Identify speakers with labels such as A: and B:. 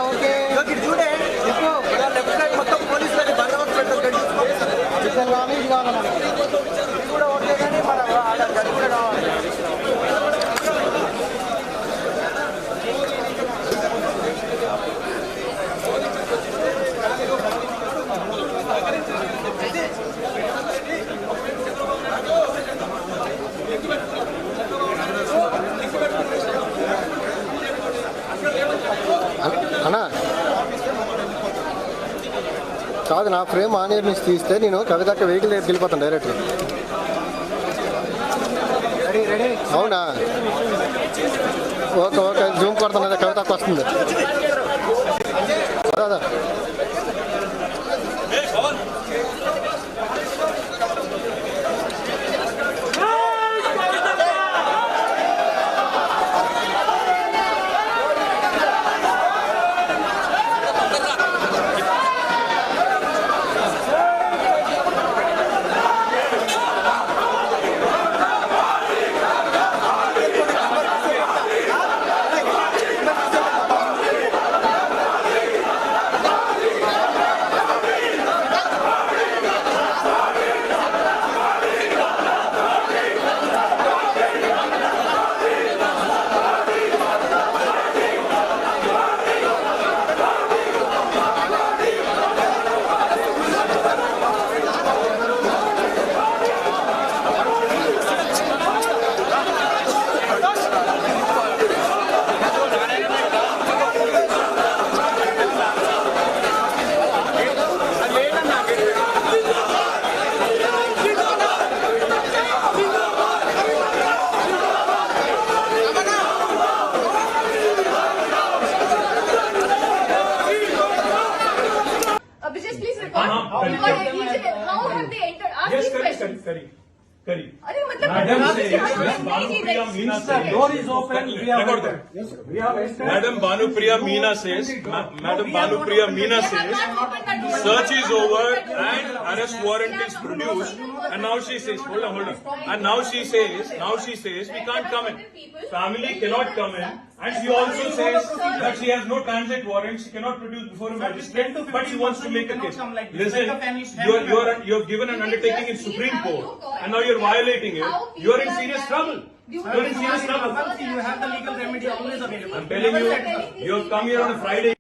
A: Okay చూడే left side మొత్తం పోలీసులు బందోబస్తు పెట్టారు. ఇది కూడా ఓకే కానీ మన జడ్జి కూడా కావాలి.
B: అన్నా కాదు, నా ఫ్రేమ్ ఆన్ ఇయర్ నుంచి తీస్తే నేను కవితక్క వెహికల్ దగ్గరికి వెళ్ళిపోతాను డైరెక్ట్గా. అవునా? ఓకే ఓకే, జూమ్ కొడుతున్నా, కవితక్క వస్తుంది. అదా
C: Door is open. Madam Bhanupriya Meena says, search is over and arrest warrant is produced. And now she says, hold on. And now she says, we can't come in. Family cannot come in. And she also says that she has no transit warrant. She cannot produce before a magistrate. But she wants to make a case. Listen, you have given an undertaking in Supreme Court, and now you're violating it. You are in serious trouble. You're in serious trouble.
A: You have the legal remedy always available.
C: I'm telling you, you have come here on a Friday.